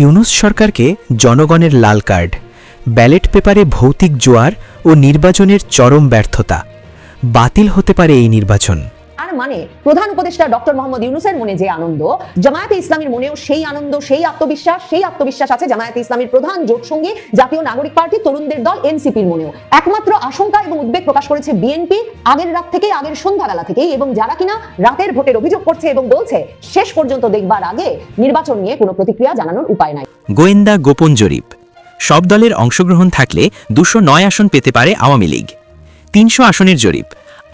ইউনূস সরকারকে জনগণের লাল card, ballot পেপারে ভৌতিক জোয়ার ও নির্বাচনের চরম ব্যর্থতা। বাতিল হতে পারে এই নির্বাচন। আর মানে প্রধান উপদেষ্টা ডক্টর মোহাম্মদ ইউনূসের মনে যে আনন্দ, জামায়াতে ইসলামীর মনেও সেই আনন্দ, সেই আত্মবিশ্বাস আছে জামায়াতে ইসলামীর প্রধান জোট সঙ্গী জাতীয় নাগরিক পার্টি, তরুণদের দল এনসিপির মনেও। একমাত্র আশঙ্কা এবং উদ্বেগ প্রকাশ করেছে বিএনপি আগের রাত থেকে, আগের সন্ধ্যাবেলা থেকেই, এবং যারা কিনা রাতের ভোটের অভিযোগ করছে এবং বলছে শেষ পর্যন্ত দেখবার আগে নির্বাচন নিয়ে কোনো প্রতিক্রিয়া জানানোর উপায় নাই। গোয়েন্দা গোপন জরিপ, সব দলের অংশগ্রহণ থাকলে 209 আসন পেতে পারে আওয়ামী লীগ। 300 আসনের জরিপ,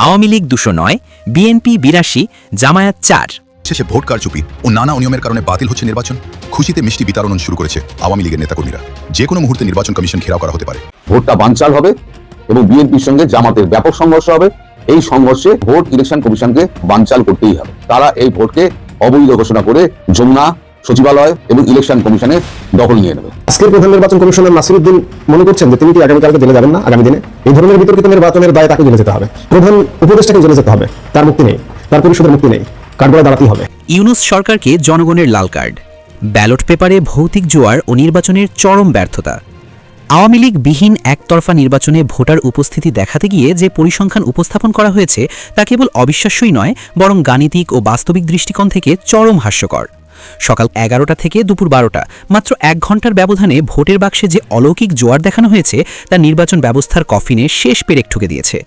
আওয়ামী লীগ 209, বিএনপি 82, জামায়াত 4। শেষে ভোট কারচুপি ও নানা অনিয়মের কারণে বাতিল হচ্ছে নির্বাচন। খুশিতে মিষ্টি বিতরণ শুরু করেছে আওয়ামী লীগের নেতাকর্মীরা। যে কোনো মুহূর্তে নির্বাচন কমিশন ঘেরাও করা হতে পারে। ভোটটা বানচাল হবে এবং বিএনপির সঙ্গে জামাতের ব্যাপক সংঘর্ষ হবে। এই সংঘর্ষে ভোট ইলেকশন কমিশনকে বানচাল করতেই হবে। তারা এই ভোটকে অবৈধ ঘোষণা করে যমুনা, সচিবালয় এবং ইলেকশন কমিশনে দখল নিয়ে নেবে। আজকের প্রধান নির্বাচন কমিশনার নাসিরউদ্দিন মনে করছেন যে তিনি কি আগামীকালকে জেলে যাবেন না? আগামী দিনে এই ধরনের বিতর্কিত নির্বাচনের দায়ে তাকে জেলে যেতে হবে। প্রধান উপদেষ্টাকে জেলে যেতে হবে। তার মুক্তি নেই, তার পরিষদের মুক্তি নেই, কাঠগড়ায় দাঁড়াতেই হবে। ইউনূস সরকারকে জনগণের লাল কার্ড, ব্যালট পেপারে ভৌতিক জোয়ার ও নির্বাচনের চরম ব্যর্থতা। আওয়ামী লীগ বিহীন একতরফা নির্বাচনে ভোটার উপস্থিতি দেখাতে গিয়ে যে পরিসংখ্যান উপস্থাপন করা হয়েছে তা কেবল অবিশ্বাস্যই নয়, বরং গাণিতিক ও বাস্তবিক দৃষ্টিকোণ থেকে চরম হাস্যকর। সকাল 11টা থেকে দুপুর 12টা, মাত্র 1 ঘন্টার ব্যবধানে ভোটের বাক্সে যে অলৌকিক জোয়ার দেখানো হয়েছে তা নির্বাচন ব্যবস্থার কফিনে শেষ পেরেক ঠুকে দিয়েছে।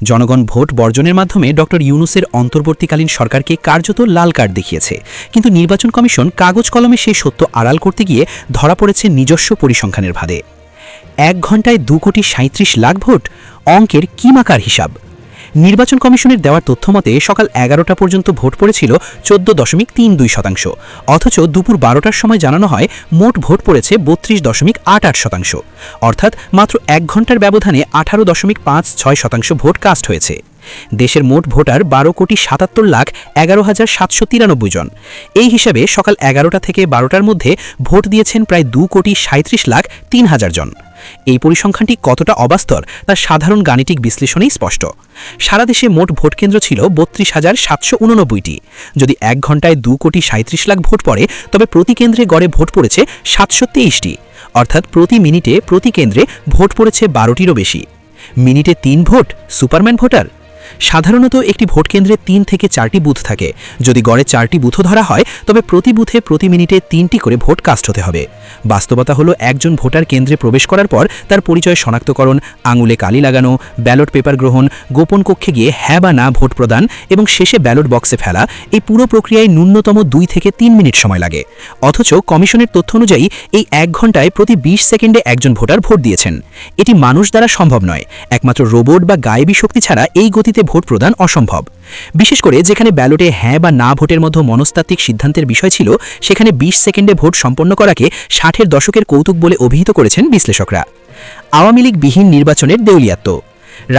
জনগণ ভোট বর্জনের মাধ্যমে ডক্টর ইউনূসের অন্তর্বর্তীকালীন সরকারকে কার্যত লাল কার্ড দেখিয়েছে, কিন্তু নির্বাচন কমিশন কাগজ কলমে সেই সত্য আড়াল করতে গিয়ে ধরা পড়েছে নিজস্ব পরিসংখ্যানের ফাঁদে। 1 ঘন্টায় 2,37,00,000 ভোট, অঙ্কের কি মাকার হিসাব। নির্বাচন কমিশনের দেওয়ার তথ্যমতে সকাল 11টা পর্যন্ত ভোট পড়েছিল 14.32%, অথচ দুপুর 12টার সময় জানানো হয় মোট ভোট পড়েছে 32.88%, অর্থাৎ মাত্র 1 ঘন্টার ব্যবধানে 18.56% ভোট কাস্ট হয়েছে। দেশের মোট ভোটার 12,77,11,793 জন। এই হিসাবে সকাল 11টা থেকে 12টার মধ্যে ভোট দিয়েছেন প্রায় 2,37,03,000 জন। এই পরিসংখ্যানটি কতটা অবাস্তব তা সাধারণ গাণিতিক বিশ্লেষণেই স্পষ্ট। সারা দেশে মোট ভোটকেন্দ্র ছিল 32,789টি। যদি 1 ঘন্টায় 2,37,00,000 ভোট পড়ে, তবে প্রতি কেন্দ্রে গড়ে ভোট পড়েছে 723টি, অর্থাৎ প্রতি মিনিটে প্রতি কেন্দ্রে ভোট পড়েছে 12টিরও বেশি। মিনিটে 3 ভোট, সুপারম্যান ভোটার। সাধারণত একটি ভোট কেন্দ্রে 3 থেকে 4টি বুথ থাকে। যদি গড়ে 4টি বুথও ধরা হয়, তবে প্রতি বুথে প্রতি মিনিটে 3টি করে ভোট কাস্ট হতে হবে। বাস্তবতা হলো একজন ভোটার কেন্দ্রে প্রবেশ করার পর তার পরিচয় শনাক্তকরণ, আঙুলে কালি লাগানো, ব্যালট পেপার গ্রহণ, গোপন কক্ষে গিয়ে হ্যাঁ বা না ভোট প্রদান এবং শেষে ব্যালট বক্সে ফেলা, এই পুরো প্রক্রিয়ায় ন্যূনতম 2 থেকে 3 মিনিট সময় লাগে। অথচ কমিশনের তথ্য অনুযায়ী এই 1 ঘন্টায় প্রতি 20 সেকেন্ডে একজন ভোটার ভোট দিয়েছেন। এটি মানুষ দ্বারা সম্ভব নয়। একমাত্র রোবট বা গায়েবী শক্তি ছাড়া এই গতিতে ভোট প্রদান অসম্ভব। বিশেষ করে যেখানে ব্যালটে হ্যাঁ বা না ভোটের মধ্যে মনস্তাত্ত্বিক সিদ্ধান্তের বিষয় ছিল, সেখানে 20 সেকেন্ডে ভোট সম্পন্ন করাকে 60-এর দশকের কৌতুক বলে অভিহিত করেছেন বিশ্লেষকরা। আওয়ামী লীগ বিহীন নির্বাচনের দেউলিয়াত্ব।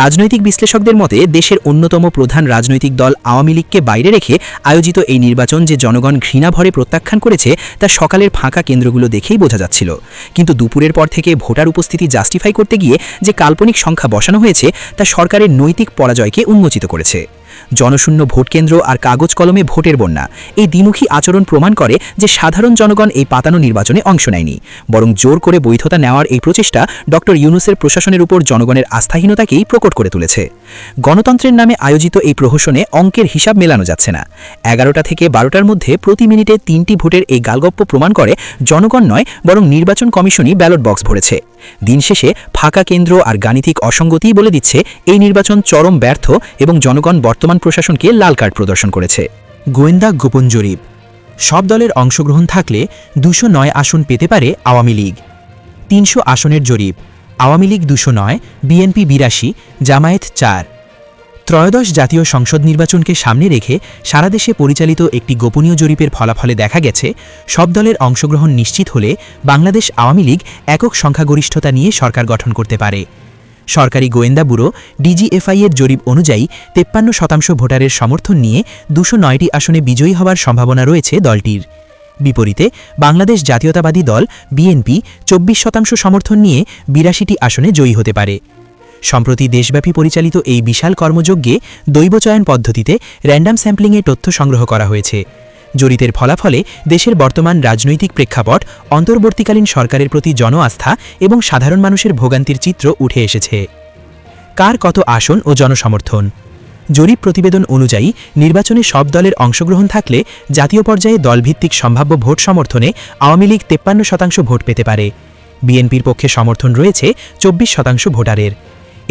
রাজনৈতিক বিশ্লেষকদের মতে দেশের অন্যতম প্রধান রাজনৈতিক দল আওয়ামী লীগকে বাইরে রেখে আয়োজিত এই নির্বাচন যে জনগণ ঘৃণাভরে প্রত্যাখ্যান করেছে তা সকালের ফাঁকা কেন্দ্রগুলো দেখেই বোঝা যাচ্ছিল। কিন্তু দুপুরের পর থেকে ভোটার উপস্থিতি জাস্টিফাই করতে গিয়ে যে কাল্পনিক সংখ্যা বসানো হয়েছে তা সরকারের নৈতিক পরাজয়কে উন্মোচিত করেছে। জনশূন্য ভোটকেন্দ্র আর কাগজ কলমে ভোটের বন্যা, এই দ্বিমুখী আচরণ প্রমাণ করে যে সাধারণ জনগণ এই পাতানো নির্বাচনে অংশ নেয়নি, বরং জোর করে বৈধতা নেওয়ার এই প্রচেষ্টা ডক্টর ইউনূসের প্রশাসনের উপর জনগণের আস্থাহীনতাকেই প্রকট করে তুলেছে। গণতন্ত্রের নামে আয়োজিত এই প্রহসনে অঙ্কের হিসাব মেলানো যাচ্ছে না। 11টা থেকে 12টার মধ্যে প্রতি মিনিটে 3টি ভোটের এই গালগপ্প প্রমাণ করে জনগণ নয়, বরং নির্বাচন কমিশনই ব্যালট বক্স ভরেছে। দিন শেষে ফাঁকা কেন্দ্র আর গাণিতিক অসঙ্গতিই বলে দিচ্ছে এই নির্বাচন চরম ব্যর্থ এবং জনগণ বর্তমান প্রশাসনকে লাল কার্ড প্রদর্শন করেছে। গোয়েন্দা গোপন জরিপ, সব দলের অংশগ্রহণ থাকলে 209 আসন পেতে পারে আওয়ামী লীগ। 300 আসনের জরিপ, আওয়ামী লীগ 209, বিএনপি 82, জামায়াত 4। ত্রয়োদশ জাতীয় সংসদ নির্বাচনকে সামনে রেখে সারা দেশে পরিচালিত একটি গোপনীয় জরিপের ফলাফলে দেখা গেছে, সব দলের অংশগ্রহণ নিশ্চিত হলে বাংলাদেশ আওয়ামী লীগ একক সংখ্যাগরিষ্ঠতা নিয়ে সরকার গঠন করতে পারে। সরকারি গোয়েন্দা ব্যুরো ডিজিএফআই এর জরিপ অনুযায়ী 53% ভোটারের সমর্থন নিয়ে 209টি আসনে বিজয়ী হওয়ার সম্ভাবনা রয়েছে দলটির। বিপরীতে বাংলাদেশ জাতীয়তাবাদী দল বিএনপি 24% সমর্থন নিয়ে 82টি আসনে জয়ী হতে পারে। সম্প্রতি দেশব্যাপী পরিচালিত এই বিশাল কর্মযজ্ঞে দৈবচয়ন পদ্ধতিতে র্যান্ডম স্যাম্পলিংয়ে তথ্য সংগ্রহ করা হয়েছে। জরিপের ফলাফলে দেশের বর্তমান রাজনৈতিক প্রেক্ষাপট, অন্তর্বর্তীকালীন সরকারের প্রতি জন আস্থা এবং সাধারণ মানুষের ভোগান্তির চিত্র উঠে এসেছে। কার কত আসন ও জনসমর্থন? জরিপ প্রতিবেদন অনুযায়ী নির্বাচনে সব দলের অংশগ্রহণ থাকলে জাতীয় পর্যায়ে দলভিত্তিক সম্ভাব্য ভোট সমর্থনে আওয়ামী লীগ 53% ভোট পেতে পারে। বিএনপির পক্ষে সমর্থন রয়েছে 24% ভোটারের।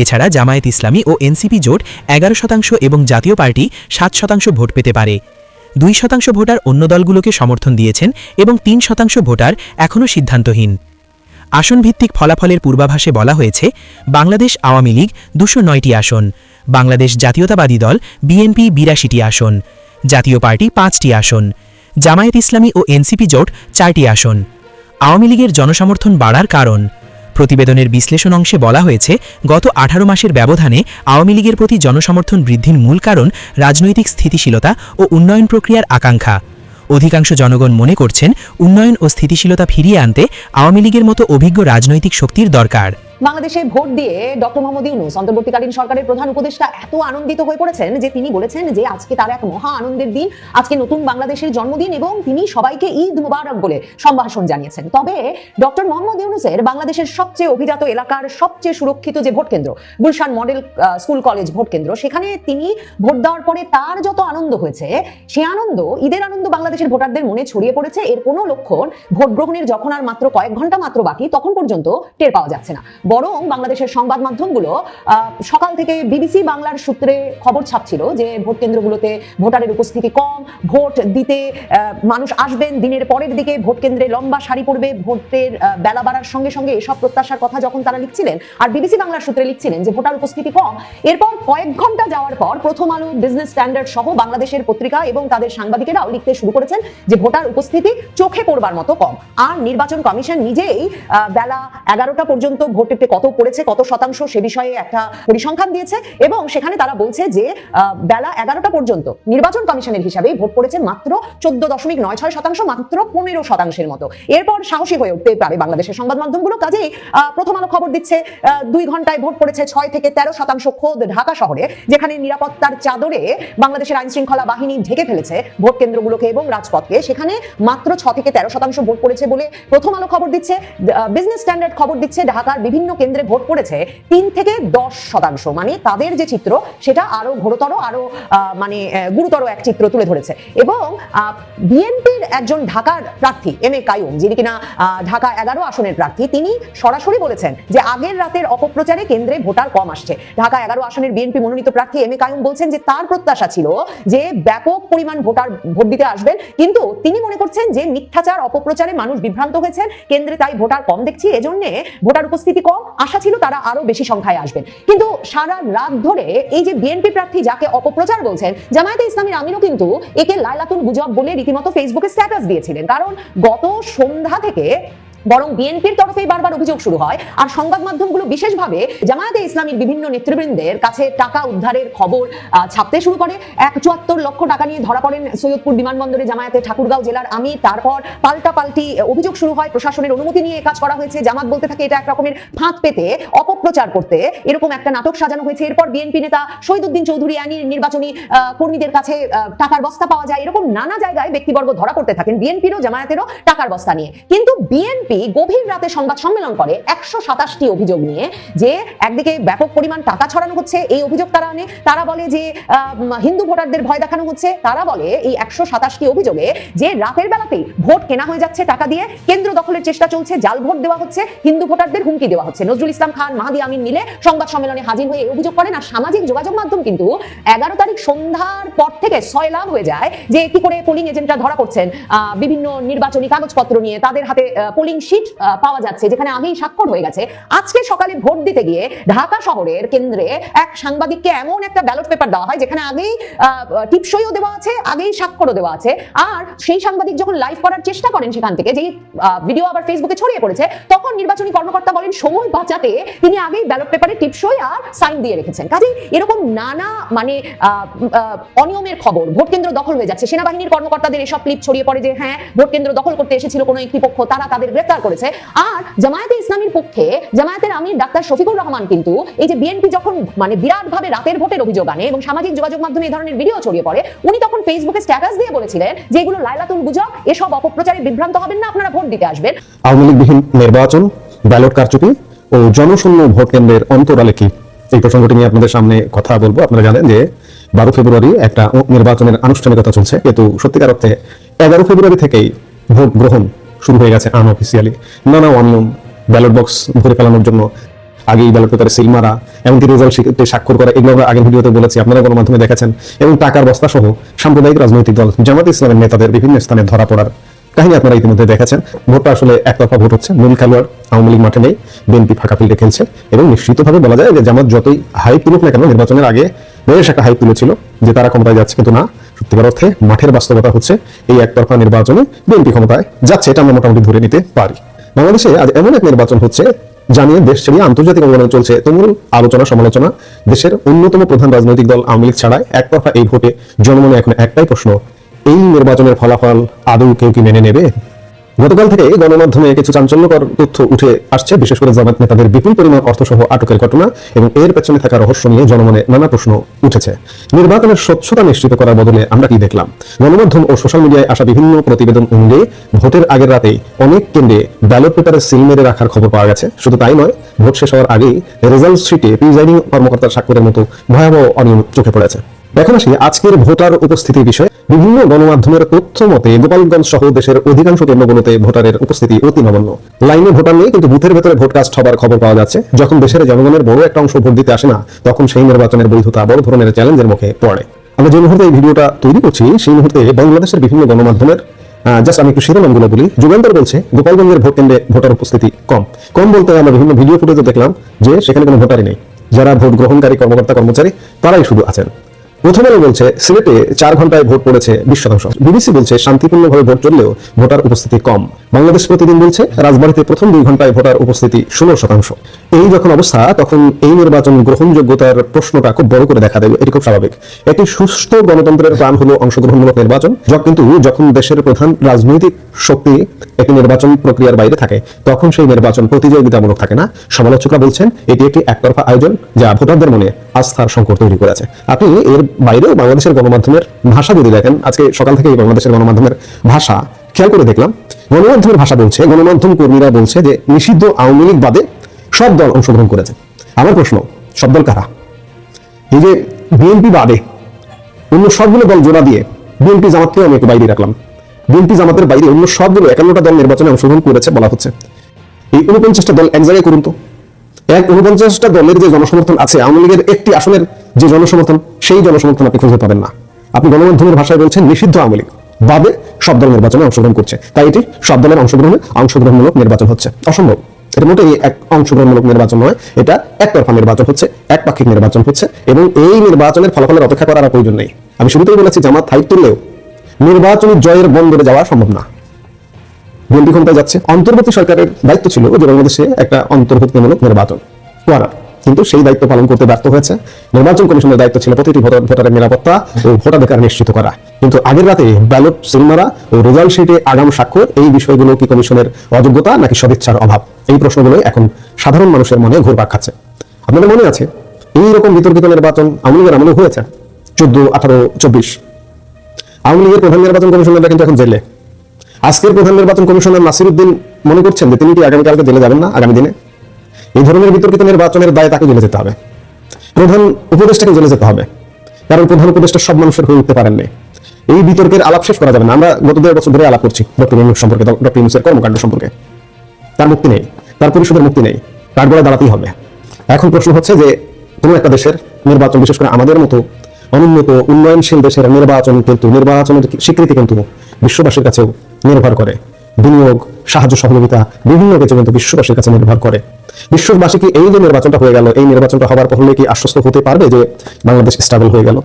এছাড়া জামায়াত ইসলামী ও এনসিপি জোট 11% এবং জাতীয় পার্টি 7% ভোট পেতে পারে। 2% ভোটার অন্য দলগুলোকে সমর্থন দিয়েছেন এবং 3% ভোটার এখনও সিদ্ধান্তহীন। আসনভিত্তিক ফলাফলের পূর্বাভাসে বলা হয়েছে, বাংলাদেশ আওয়ামী লীগ 209টি আসন, বাংলাদেশ জাতীয়তাবাদী দল বিএনপি 82টি আসন, জাতীয় পার্টি 5টি আসন, জামায়াত ইসলামী ও এনসিপি জোট 4টি আসন। আওয়ামী লীগের জনসমর্থন বাড়ার কারণ? প্রতিবেদনের বিশ্লেষণ অংশে বলা হয়েছে, গত 18 মাসের ব্যবধানে আওয়ামী লীগের প্রতি জনসমর্থন বৃদ্ধির মূল কারণ রাজনৈতিক স্থিতিশীলতা ও উন্নয়ন প্রক্রিয়ার আকাঙ্ক্ষা। অধিকাংশ জনগণ মনে করছেন, উন্নয়ন ও স্থিতিশীলতা ফিরিয়ে আনতে আওয়ামী লীগের মতো অভিজ্ঞ রাজনৈতিক শক্তির দরকার। বাংলাদেশে ভোট দিয়ে ডক্টর মোহাম্মদ ইউনূস অন্তর্বর্তীকালীন সরকারের প্রধান উপদেষ্টা এত আনন্দিত হয়ে পড়েছেন যে তিনি বলেছেন যে আজকে তার এক মহা আনন্দের দিন, আজকে নতুন বাংলাদেশের জন্মদিন এবং তিনি সবাইকে ঈদ মুবারক বলে সম্ভাষণ জানিয়েছেন। তবে ডক্টর মোহাম্মদ ইউনূসের বাংলাদেশের সবচেয়ে অভিজাত এলাকার সবচেয়ে সুরক্ষিত যে ভোট কেন্দ্র Gulshan model school college vote কেন্দ্র, সেখানে তিনি ভোট দেওয়ার পরে তার যত আনন্দ হয়েছে, সে আনন্দ, ঈদের আনন্দ বাংলাদেশের ভোটারদের মনে ছড়িয়ে পড়েছে। এর কোনো লক্ষণ ভোট গ্রহণের যখন আর মাত্র কয়েক ঘন্টা মাত্র বাকি তখন পর্যন্ত টের পাওয়া যাচ্ছে না। বরং বাংলাদেশের সংবাদ মাধ্যমগুলো সকাল থেকে বিবিসি বাংলার সূত্রে খবর ছাপছিল যে ভোট কেন্দ্রগুলোতে ভোটারের উপস্থিতি কম, ভোট দিতে মানুষ আসবেন দিনের পরের দিকে, ভোট কেন্দ্রে লম্বা সারি পড়বে, ভোটের বেলা বাড়ার সঙ্গে সঙ্গে এসব প্রত্যাশার কথা যখন তারা লিখছিলেন আর বিবিসি বাংলার সূত্রে লিখছিলেন যে ভোটার উপস্থিতি কম, এরপর কয়েক ঘন্টা যাওয়ার পর প্রথম আলো, বিজনেস স্ট্যান্ডার্ড সহ বাংলাদেশের পত্রিকা এবং তাদের সাংবাদিকেরাও লিখতে শুরু করেছেন যে ভোটার উপস্থিতি চোখে পড়বার মতো কম। আর নির্বাচন কমিশন নিজেই বেলা 11টা পর্যন্ত ভোটেতে কত পড়েছে, কত শতাংশ, সে বিষয়ে একটা পরিসংখ্যান দিয়েছে এবং সেখানে তারা বলছে যে বেলা 11টা পর্যন্ত নির্বাচন কমিশনের হিসাবে ভোট পড়েছে মাত্র 14.96%, মাত্র 15% মতো। এরপর সাহসী হয়ে উঠতে পারে বাংলাদেশের সংবাদ মাধ্যমগুলো। কাজেই প্রথম আলো খবর দিচ্ছে 2 ঘন্টায় ভোট পড়েছে 6 থেকে 13% খোদ ঢাকা শহরে, যেখানে নিরাপত্তার চাদরে বাংলাদেশের আইন শৃঙ্খলা বাহিনী ঢেকে ফেলেছে ভোট কেন্দ্রগুলোকে এবং রাজপথকে, সেখানে মাত্র 6 থেকে 13% ভোট পড়েছে বলে প্রথম আলো খবর দিচ্ছে। বিজনেস স্ট্যান্ডার্ড খবর দিচ্ছে ঢাকার বিভিন্ন কেন্দ্রে ভোট পড়েছে 3 থেকে 10%। মানে তাদের যে চিত্র সেটা আরো ঘোরতর, আরো মানে গুরুতর এক চিত্র তুলে ধরেছে। এবং বিএনপির একজন ঢাকার প্রার্থী এম এ কাইয়ুম, যিনি কিনা ঢাকা 11 আসনের প্রার্থী, তিনি সরাসরি বলেছেন যে আগের রাতের অপপ্রচারে কেন্দ্রে ভোটার কম আসছে। ঢাকা 11 আসনের বিএনপি মনোনীত প্রার্থী এম এ কাইয়ুম বলছেন যে তার প্রত্যাশা ছিল যে ব্যাপক পরিমাণ ভোটার ভোট দিতে আসবেন, কিন্তু তিনি মনে করছেন যে মিথ্যাচার, অপপ্রচারে মানুষ বিভ্রান্ত হয়েছেন, কেন্দ্রে তাই ভোটার কম দেখছি, এজন্য ভোটার উপস্থিতি কম, আশা ছিল তারা আরো বেশি সংখ্যায় আসবেন। কিন্তু সারা রাত ধরে এই যে বিএনপি প্রার্থী যাকে অপপ্রচার বলছেন, জামায়াতে ইসলামীর আমিরও কিন্তু একে লাইলাতুল গুজব বলে রীতিমতো ফেসবুকে স্ট্যাটাস দিয়েছিলেন। কারণ গত সন্ধ্যা থেকে বরং বিএনপির তরফেই বারবার অভিযোগ শুরু হয় আর সংবাদ মাধ্যমগুলো বিশেষভাবে জামায়াতে ইসলামীর বিভিন্ন নেতৃবৃন্দের কাছে টাকা উদ্ধারের খবর ছাপতে শুরু করে। 74 লক্ষ টাকা নিয়ে ধরা পড়েন সৈয়দপুর বিমানবন্দরে জামায়াতে ঠাকুরগাঁও জেলার আমির। তারপর পাল্টাপাল্টি অভিযোগ শুরু হয়, প্রশাসনের অনুমতি নিয়ে কাজ করা হয়েছে, জামাত বলতে থাকে এটা এক রকমের ফাঁদ পেতে অপপ্রচার করতে এরকম একটা নাটক সাজানো হয়েছে। এরপর বিএনপি নেতা শহীদুদ্দিন চৌধুরী আনির নির্বাচনী কর্মীদের কাছে টাকার বস্তা পাওয়া যায়, এরকম নানা জায়গায় ব্যক্তিবর্গ ধরা পড়তে থাকেন বিএনপিরও জামায়াতেরও টাকার বস্তা নিয়ে। কিন্তু বিএনপি গভীর রাতে সংবাদ সম্মেলন করে 127টি অভিযোগ নিয়ে, যে একদিকে ব্যাপক পরিমাণ টাকা ছড়ানো হচ্ছে, এই অভিযোগ তারা আনে। তারা বলে যে হিন্দু ভোটারদের ভয় দেখানো হচ্ছে। তারা বলে এই 127টি অভিযোগে যে রাতের বেলাতেই ভোট কেনা হয়ে যাচ্ছে টাকা দিয়ে, কেন্দ্র দখলের চেষ্টা চলছে, জাল ভোট দেওয়া হচ্ছে, হিন্দু ভোটারদের হুমকি দেওয়া হচ্ছে। নজরুল ইসলাম খান, মাহাদি আমিন মিলে সংবাদ সম্মেলনে হাজির হয়ে অভিযোগ করেন। আর সামাজিক যোগাযোগ মাধ্যম কিন্তু 11 তারিখ সন্ধ্যার পর থেকে সয়লাভ হয়ে যায় যে কি করে পোলিং এজেন্টরা ধরা পড়ছেন বিভিন্ন নির্বাচনী কাগজপত্র নিয়ে, তাদের হাতে পোলিং শিট পাওয়া যাচ্ছে যেখানে আগেই স্বাক্ষর হয়ে গেছে। আজকে সকালে ভোট দিতে গিয়ে ঢাকা শহরের কেন্দ্রে এক সাংবাদিককে এমন একটা ব্যালট পেপার দেওয়া হয় যেখানে আগেই টিপসইও দেওয়া আছে, আগেই স্বাক্ষরও দেওয়া আছে। আর সেই সাংবাদিক যখন লাইভ করার চেষ্টা করেন সেখান থেকে, যেই ভিডিও আবার ফেসবুকে ছড়িয়ে পড়েছে, তখন নির্বাচনী কর্মকর্তা বলেন সময় বাঁচাতে তিনি আগেই ব্যালট পেপারে টিপসই আর সাইন দিয়ে রেখেছেন। কাজেই এরকম নানা মানে অনিয়মের খবর, ভোট কেন্দ্র দখল হয়ে যাচ্ছে, সেনাবাহিনীর কর্মকর্তাদের এসব ক্লিপ ছড়িয়ে পড়ে যে হ্যাঁ ভোট কেন্দ্র দখল করতে এসেছিল কোনো একটি পক্ষ, তারা তাদের গ্রেফতার গ্রেফতার করেছে। আর জামায়াতে ইসলামীর পক্ষে জামায়াতের আমির ডাক্তার শফিকুর রহমান কিন্তু এই যে বিএনপি যখন মানে বিরাট ভাবে রাতের ভোটের অভিযোগ আনে এবং সামাজিক যোগাযোগ মাধ্যমে এই ধরনের ভিডিও ছড়িয়ে পড়ে, উনি তখন ফেসবুকে স্ট্যাটাস দিয়ে বলেছিলেন যে এগুলো লাইলাতুল গুজব, এসব অপপ্রচারে বিভ্রান্ত হবেন না, আপনারা ভোট দিতে আসবেন। আওয়ামী লীগবিহীন নির্বাচন, ব্যালট কারচুপি ও জনশূন্য ভোট কেন্দ্রের অন্তরালে কি, এই প্রসঙ্গটি নিয়ে আপনাদের সামনে কথা বলবো। আপনারা জানেন যে 12 ফেব্রুয়ারি একটা নির্বাচনের আনুষ্ঠানিকতা চলছে, কিন্তু সত্যিকার অর্থে 11 ফেব্রুয়ারি থেকেই ভোট গ্রহণ শুরু হয়ে গেছে আনঅফিসিয়ালি। নানা অনিয়ম, ব্যালট বক্স ভরে ফেলানোর জন্য আগেই ব্যালট পেপারে সিল মারা, এমনকি রেজাল্ট শিটে স্বাক্ষর করা, এগুলো আমরা আগের ভিডিওতে বলেছি, আপনারা গণমাধ্যমে দেখেছেন। এবং টাকার বস্তা সহ সাম্প্রদায়িক রাজনৈতিক দল জামায়াতে ইসলামের নেতাদের বিভিন্ন স্থানে ধরা পড়ার কাহিনী আপনারা ইতিমধ্যে দেখেছেন। ভোটটা আসলে একতরফা ভোট হচ্ছে, মূল খেলোয়াড় আওয়ামী লীগ মাঠে নেই, বিএনপি ফাঁকা ফিল্ডে খেলছে। এবং নিশ্চিতভাবে বলা যায় যে জামাত যতই হাইপ তুলুক না কেন, নির্বাচনের আগে বেশ একটা হাইপ তুলেছিল যে তারা ক্ষমতায় যাচ্ছে, কিন্তু না, সত্যিকার অর্থে মাঠের বাস্তবতা হচ্ছে এই একতরফা নির্বাচনে বিএনপি ক্ষমতায় যাচ্ছে, এটা আমরা মোটামুটি ধরে নিতে পারি। বাংলাদেশে আজ এমন এক নির্বাচন হচ্ছে জানিয়ে দেশ ছেড়ে আন্তর্জাতিক অঙ্গনে চলছে তুমুল আলোচনা সমালোচনা। দেশের অন্যতম প্রধান রাজনৈতিক দল আওয়ামী লীগ ছাড়াই একতরফা এই ভোটে জনমনে এখন একটাই প্রশ্ন, এই নির্বাচনের ফলাফল আদৌ কেউ কি মেনে নেবে? গতকাল থেকে গণমাধ্যমে কিছু চাঞ্চল্যকর তথ্য উঠে আসছে, বিশেষ করে জামায়াত নেতাদের বিপুল পরিমাণ অর্থসহ আটকের ঘটনা এবং এর পেছনে থাকা রহস্য নিয়ে জনমনে নানা প্রশ্ন উঠেছে। নির্বাচনের স্বচ্ছতা নিশ্চিত করার বদলে আমরা কি দেখলাম? গণমাধ্যম ও সোশ্যাল মিডিয়ায় আসা বিভিন্ন প্রতিবেদন অনুযায়ী ভোটের আগের রাতেই অনেক কেন্দ্রে ব্যালট পেপারে সিল মেরে রাখার খবর পাওয়া গেছে। শুধু তাই নয়, ভোট শেষ হওয়ার আগেই রেজাল্ট শিটে প্রিজাইডিং কর্মকর্তার স্বাক্ষরের মতো ভয়াবহ অনিয়ম চোখে পড়েছে। এখন আসি আজকের ভোটার উপস্থিতির বিষয়ে। বিভিন্ন গণমাধ্যমের তথ্য মতে গোপালগঞ্জ সহ দেশের অধিকাংশ কেন্দ্রগুলোতে ভোটারের উপস্থিতি অতি নগণ্য। লাইনে ভোটার নেই, কিন্তু বুথের ভেতরে ভোট কাস্ট হবার খবর পাওয়া যাচ্ছে। যখন দেশের জনগণের বড় একটা অংশ ভোট দিতে আসে না, তখন সেই নির্বাচনের বৈধতা বড় ধরনের চ্যালেঞ্জের মুখে পড়ে। আমরা যে মুহূর্তে এই ভিডিওটা তৈরি করছি, সেই মুহূর্তে বাংলাদেশের বিভিন্ন গণমাধ্যমের জাস্ট আমি একটু শিরোনামগুলো বলি। যুগান্তর বলছে গোপালগঞ্জের ভোট কেন্দ্রে ভোটার উপস্থিতি কম বলতে আমরা বিভিন্ন ভিডিও ফুটেজে দেখলাম যে সেখানে কোনো ভোটারই নেই, যারা ভোট গ্রহণকারী কর্মকর্তা কর্মচারী তারাই শুধু আছেন। প্রথম আলো বলছে সিলেটে 4 ঘন্টায় ভোট পড়েছে 20%। বিবিসি বলছে শান্তিপূর্ণভাবে ভোট চললেও ভোটার উপস্থিতি কম। বাংলাদেশ প্রতিদিন বলছে রাজবাড়ীতে প্রথম 2 ঘন্টায় ভোটার উপস্থিতি 16%। এই যখন অবস্থা, তখন এই নির্বাচন গ্রহণযোগ্যতার প্রশ্নটা খুব বড় করে দেখা দেবে। এটি খুব স্বাভাবিক। একটি সুস্থ গণতন্ত্রের প্রাণ হলো অংশগ্রহণমূলক নির্বাচন। কিন্তু যখন দেশের প্রধান রাজনৈতিক শক্তি একটি নির্বাচন প্রক্রিয়ার বাইরে থাকে, তখন সেই নির্বাচন প্রতিযোগিতামূলক থাকে না। সমালোচকরা বলছেন এটি একটি একতরফা আয়োজন, যা ভোটারদের মনে আস্থার সংকট তৈরি করেছে। আপনি এর বাইরেও বাংলাদেশের গণমাধ্যমের ভাষা যদি দেখেন, আজকে সকাল থেকেই বাংলাদেশের গণমাধ্যমের ভাষা খেয়াল করে দেখলাম। গণমাধ্যমের ভাষা বলছে, গণমাধ্যম কর্মীরা বলছে যে নিষিদ্ধ আওয়ামী লীগ বাদে সব দল অংশগ্রহণ করেছে। আমার প্রশ্ন, সব দল কারা? এই যে বিএনপি বাদে অন্য সবগুলো দল জোড়া দিয়ে বিএনপি জামাতকেও আমি একটু বাইরে রাখলাম, বিএনপি জামাতের বাইরে অন্য সবগুলো 51টা দল নির্বাচনে অংশগ্রহণ করেছে বলা হচ্ছে। এই 49টা দল এক জায়গায় করুন তো। 49টা দলের যে জনসমর্থন আছে, আওয়ামী লীগের একটি আসনের যে জনসমর্থন, সেই জনসমর্থন আপনি খুঁজে পাবেন না। আপনি গণমাধ্যমের ভাষায় বলছেন নিষিদ্ধ আওয়ামী লীগ বাদে সব দল নির্বাচনে অংশগ্রহণ করছে, তাই এটি সব দলের অংশগ্রহণমূলক নির্বাচন হচ্ছে। অসম্ভব। এটা মোটেই এক অংশগ্রহণমূলক নির্বাচন নয়, এটা একতরফা নির্বাচন হচ্ছে, একপাক্ষিক নির্বাচন হচ্ছে। এবং এই নির্বাচনের ফলাফলের অপেক্ষা করার প্রয়োজন নেই। আমি শুরুতেই বলেছি জামাত হাইপ তুললেও নির্বাচনী জয়ের বন্দরে যাওয়া সম্ভব না। বিএনপি ক্ষমতায় যাচ্ছে, অন্তর্বর্তী সরকারের দায়িত্ব ছিল যে বাংলাদেশে একটা অন্তর্ভুক্তিমূলক নির্বাচন করা, কিন্তু সেই দায়িত্ব পালন করতে ব্যর্থ হয়েছে। নির্বাচন কমিশনের দায়িত্ব ছিল প্রতিটি ভোটারের নিরাপত্তা ও ভোটাধিকার নিশ্চিত করা, কিন্তু আগের রাতে ব্যালট সিল মারা ও রেজাল্ট শিটে আগাম স্বাক্ষর, এই বিষয়গুলো কি কমিশনের অযোগ্যতা নাকি সদিচ্ছার অভাব? এই প্রশ্নগুলোই এখন সাধারণ মানুষের মনে ঘুরপাক খাচ্ছে। আপনাদের মনে আছে এইরকম বিতর্কিত নির্বাচন আওয়ামী লীগের আমলে হয়েছে 14, 18, 24। আওয়ামী লীগের প্রধান নির্বাচন কমিশনাররা কিন্তু এখন জেলে। আজকের প্রধান নির্বাচন কমিশনার নাসিরউদ্দিন মনে করছেন যে তিনি কি আগামীকালকে জেলে যাবেন না আগামী দিনে? এই ধরনের বিতর্কিত নির্বাচনের দায়ে তাকে জেলে যেতে হবে, প্রধান উপদেষ্টাকে জেলে যেতে হবে, কারণ প্রধান উপদেষ্টা সব মানুষের হয়ে উঠতে পারেননি। এই বিতর্কের আলাপ শেষ করা যাবে না। আমরা গত 2 বছর ধরে আলাপ করছি ডক্টর ইউনূস সম্পর্কে, ডক্টর ইউনূসের কর্মকাণ্ড সম্পর্কে। তার মুক্তি নেই, তার পরিষদের মুক্তি নেই, কাঠগড়ায় দাঁড়াতেই হবে। এখন প্রশ্ন হচ্ছে যে কোনো একটা দেশের নির্বাচন, বিশেষ করে আমাদের মতো অনুন্নত উন্নয়নশীল দেশের নির্বাচনের স্বীকৃতি কিন্তু বিশ্ববাসীর কাছেও নির্ভর করে। বিনিয়োগ, সাহায্য সহযোগিতা বিভিন্ন কিছু কিন্তু বিশ্ববাসীর কাছে নির্ভর করে। বিশ্ববাসী কি এই যে নির্বাচনটা হয়ে গেল, এই নির্বাচনটা হবার পর কি আশ্বস্ত হতে পারবে যে বাংলাদেশ স্টেবল হয়ে গেল?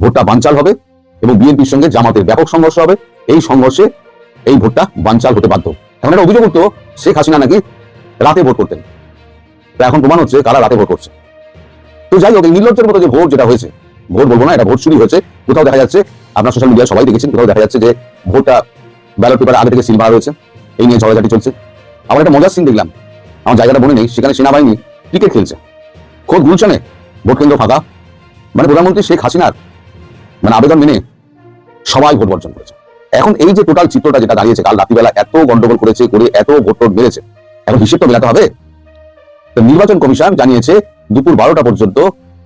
ভোটটা বানচাল হবে এবং বিএনপির সঙ্গে জামাতের ব্যাপক সংঘর্ষ হবে। এই সংঘর্ষে এই ভোটটা বানচাল হতে বাধ্য। এমন একটা অভিযোগ উঠতো শেখ হাসিনা নাকি রাতে ভোট করতেন, তা এখন প্রমাণ হচ্ছে কারা রাতে ভোট করছে। তো যাই হোক, এই নির্লজ্জের মতো যে ভোট যেটা হয়েছে, ভোট বলবো না, এটা ভোট চুরি হয়েছে। কোথাও দেখা যাচ্ছে, আপনার সোশ্যাল মিডিয়ায় সবাই দেখেছেন, কোথাও দেখা যাচ্ছে যে ভোটটা ব্যালট পেপারে আগে থেকে সিল মারা রয়েছে। এই নিয়ে ঝগড়াঝাটি চলছে। আবার একটা মজার সিন দেখলাম, আমার জায়গাটা মনে নেই, সেখানে সেনাবাহিনী ক্রিকেট খেলছে, খোদ গুলশানে ভোট কেন্দ্র ফাঁকা, মানে প্রধানমন্ত্রী শেখ হাসিনার মানে আবেদন মেনে সবাই ভোট বর্জন করেছে। এখন এই যে টোটাল চিত্রটা যেটা দাঁড়িয়েছে, কাল রাত্রিবেলা এত গন্ডগোল করেছে, করে এত ভোট টোট মেরেছে, এখন হিসেব তো মেলাতে হবে। তো নির্বাচন কমিশন জানিয়েছে দুপুর 12টা পর্যন্ত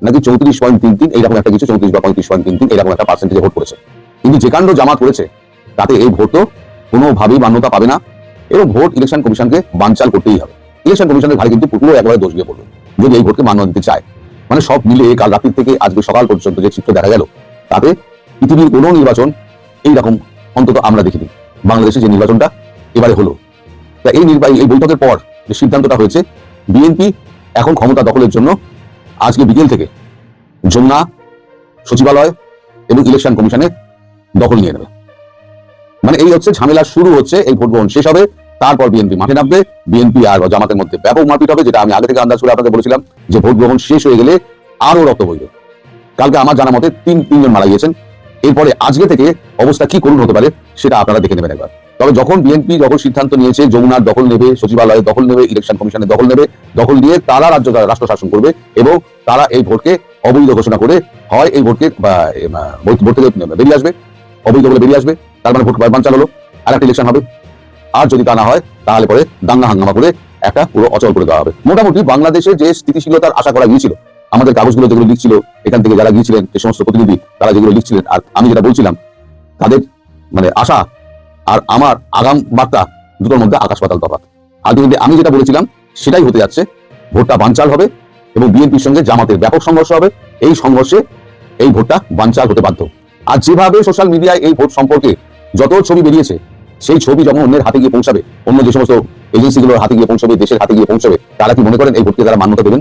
নাকি 34.33 এইরকম একটা কিছু, 34 বা 35.33 এইরকম একটা পার্সেন্টেজে ভোট করেছে। কিন্তু যে কাণ্ড জামাত করেছে তাতে এই ভোট তো কোনোভাবেই মান্যতা পাবে না, এবং ভোট ইলেকশন কমিশনকে বানচাল করতেই হবে। ইলেকশন কমিশনের ঘাড়ে কিন্তু পুরো একবারে দোষ গিয়ে পড়বে যদি এই ভোটকে মান্য দিতে চায়। মানে সব মিলে কাল রাত্রি থেকে আজকে সকাল পর্যন্ত যে চিত্র দেখা গেল, তাতে পৃথিবীর কোনো নির্বাচন এইরকম অন্তত আমরা দেখিনি। বাংলাদেশে যে নির্বাচনটা এবারে হলো, তা এই বৈঠকের পর যে সিদ্ধান্তটা হয়েছে, বিএনপি এখন ক্ষমতা দখলের জন্য আজকে বিকেল থেকে যমুনা, সচিবালয় এবং ইলেকশন কমিশনের দখল নিয়ে নেবে। মানে এই হচ্ছে ঝামেলা শুরু হচ্ছে, এই ভোট গ্রহণ শেষ হবে, তারপর বিএনপি মাঠে নামবে, বিএনপি আর জামাতের মধ্যে ব্যাপক মারপিট হবে, যেটা আমি আগে থেকে আন্দাজ করে আপনাকে বলেছিলাম যে ভোট গ্রহণ শেষ হয়ে গেলে আরো রক্ত বইবে। কালকে আমার জানা মতে তিনজন মারা গিয়েছেন, এরপরে আজকে থেকে অবস্থা কি করুণ হতে পারে সেটা আপনারা দেখে নেবেন একবার। তবে যখন বিএনপি যখন সিদ্ধান্ত নিয়েছে যমুনার দখল নেবে, সচিবালয়ের দখল নেবে, ইলেকশন কমিশনের দখল নেবে, দখল দিয়ে তারা রাষ্ট্র শাসন করবে এবং তারা এই ভোটকে অবৈধ ঘোষণা করে হয় এই ভোটকে ভোট থেকে বেরিয়ে আসবে, অবৈধ বলে বেরিয়ে আসবে, তার মানে ভোট বানচাল হলো, আর একটা ইলেকশন হবে। আর যদি তা না হয় তাহলে পরে দাঙ্গা হাঙ্গামা করে একটা পুরো অচল করে দেওয়া হবে। মোটামুটি বাংলাদেশে যে স্থিতিশীলতার আশা করা গিয়েছিল, আমাদের কাগজগুলো যেগুলো লিখছিল, এখান থেকে যারা গিয়েছিলেন যে সমস্ত প্রতিনিধি তারা যেগুলো লিখছিলেন, আর আমি যেটা বলছিলাম, তাদের মানে আশা আর আমার আগাম বার্তা দুটোর মধ্যে আকাশ পাতাল তফাৎ। আলটিমেটলি আমি যেটা বলেছিলাম সেটাই হতে যাচ্ছে, ভোটটা বানচাল হবে এবং বিএনপির সঙ্গে জামাতের ব্যাপক সংঘর্ষ হবে। এই সংঘর্ষে এই ভোটটা বানচাল হতে বাধ্য। আর যেভাবে সোশ্যাল মিডিয়ায় এই ভোট সম্পর্কে যত ছবি বেরিয়েছে, সেই ছবি যখন অন্যের হাতে গিয়ে পৌঁছাবে, অন্য যে সমস্ত এজেন্সিগুলোর হাতে গিয়ে পৌঁছাবে, দেশের হাতে গিয়ে পৌঁছাবে, তারা কি মনে করেন এই ভোটকে তারা মান্যতা দেবেন?